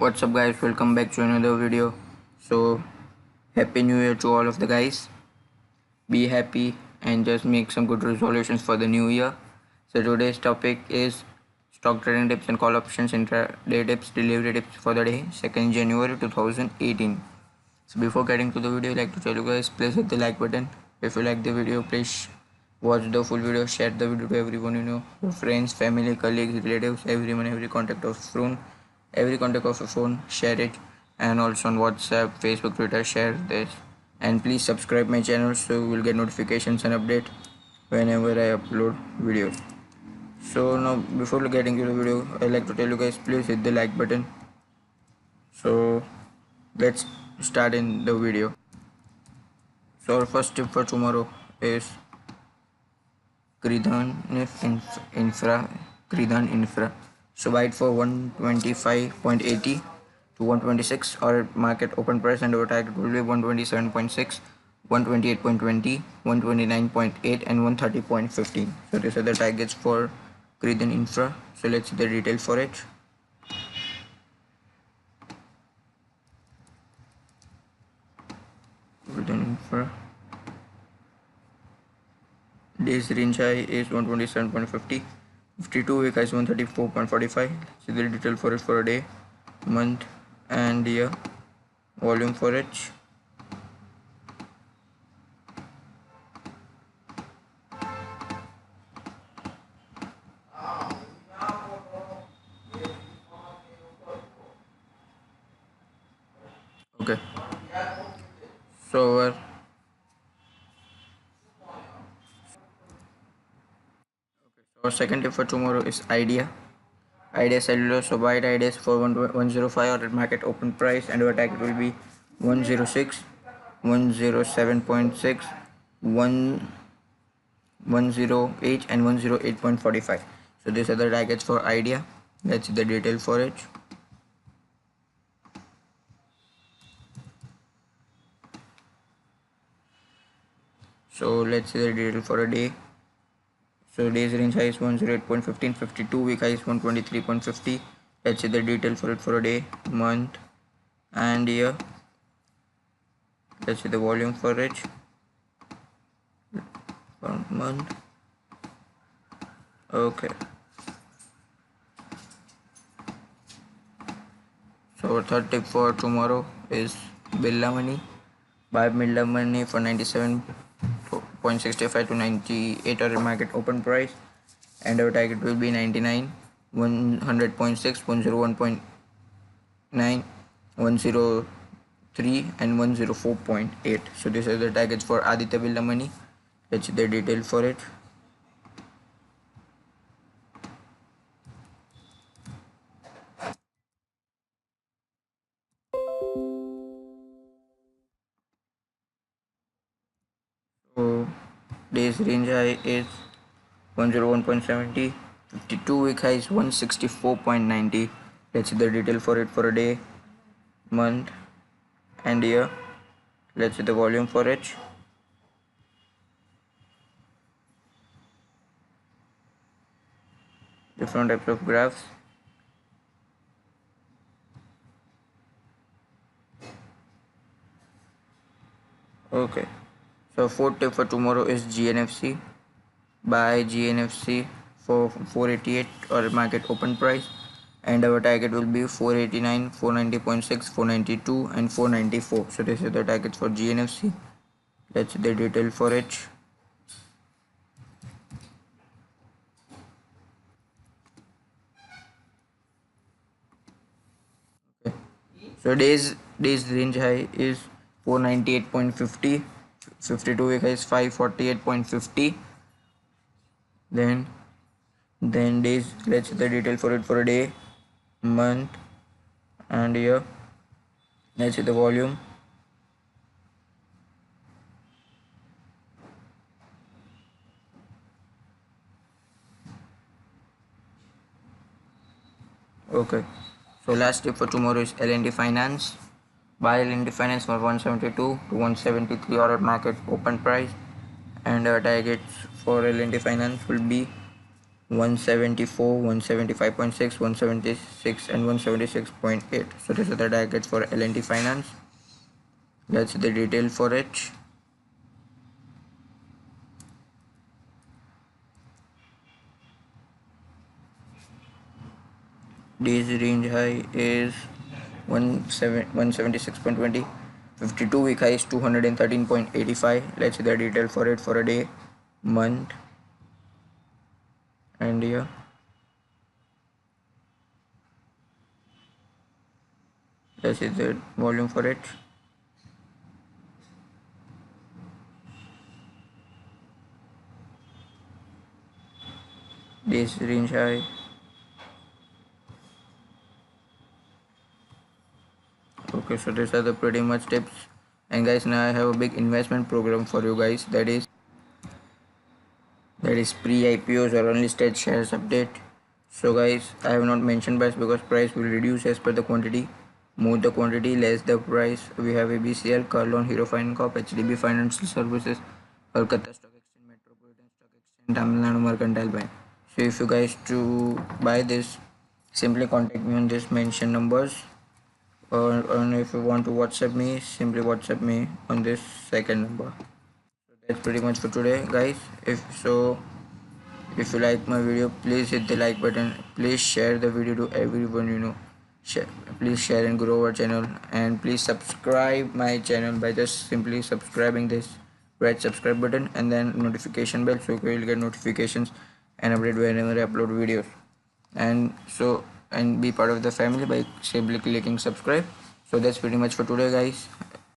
What's up guys, welcome back to another video. So happy new year to all of the guys. Be happy and just make some good resolutions for the new year. So today's topic is stock trading tips and call options, intraday tips, delivery tips for the day 2nd January 2018. So before getting to the video, I'd like to tell you guys, please hit the like button. If you like the video, please watch the full video, share the video to everyone you know, your friends, family, colleagues, relatives, everyone, every contact of your phone, share it. And also on WhatsApp, Facebook, Twitter, share this. And please subscribe my channel so you will get notifications and update whenever I upload videos. So now before getting to the video, I'd like to tell you guys, please hit the like button. So let's start in the video. So our first tip for tomorrow is Kridan Infra. So buy it for 125.80 to 126. Our market open price and our target will be 127.6, 128.20, 129.8 and 130.15. So these are the targets for Kridan Infra. So let's see the detail for it. Kridan Infra. Days range high is 127.50, 52 week high is 134.45. See the detail for it for a day, month and year. Volume for it. Okay. So our second tip for tomorrow is Idea Cellular. So buy it Ideas for 105 or at market open price, and our target will be 106, 107.6, 108 and 108.45. So these are the targets for Idea. Let's see the detail for it. So let's see the detail for a day. So days range high is 108.15, 52 week high is 123.50. Let's see the detail for it for a day, month and year. Let's see the volume for it for month. Okay. So our third tip for tomorrow is Birla Money. Buy Birla Money for 97.65 to 98 or market open price, and our target will be 99, 100.6, 101.9, 103 and 104.8. So these are the targets for Aditya Birla Money. Let's see the detail for it. So days range high is 101.70, 52 week high is 164.90. Let's see the detail for it for a day, month and year. Let's see the volume for it. Different types of graphs. Okay. So fourth tip for tomorrow is GNFC. Buy GNFC for 488 or market open price, and our target will be 489, 490.6, 492 and 494. So this is the targets for GNFC. Let's see the detail for it. Okay. So days range high is 498.50, 52 week high is 548.50. Then days, let's see the detail for it for a day, month and year. Let's see the volume. Okay. So last tip for tomorrow is LND Finance. Buy LND Finance for 172 to 173 or at market open price, and our targets for LND Finance will be 174, 175.6, 176 and 176.8. So these are the targets for L&T Finance. That's the detail for it. Days range high is 176.20. 52-week high is 213.85. Let's see the detail for it for a day, month, and year. Let's see the volume for it. Days range high. Okay, so these are the pretty much tips. And guys, now I have a big investment program for you guys. That is pre-IPOs or unlisted shares update. So guys, I have not mentioned price because price will reduce as per the quantity. More the quantity, less the price. We have ABCL, Carlon, Hero Finance Corp, HDB Financial Services, Kolkata Stock Exchange, Metropolitan Stock Exchange, Tamil Nadu Mercantile Bank. So if you guys to buy this, simply contact me on this mentioned numbers. Or if you want to WhatsApp me, simply WhatsApp me on this second number. So that's pretty much for today, guys. If you like my video, please hit the like button. Please share the video to everyone you know. Please share and grow our channel, and please subscribe my channel by just simply subscribing this red subscribe button and then notification bell, so you will get notifications and update whenever I upload videos. And be part of the family by simply clicking subscribe. So that's pretty much for today, guys.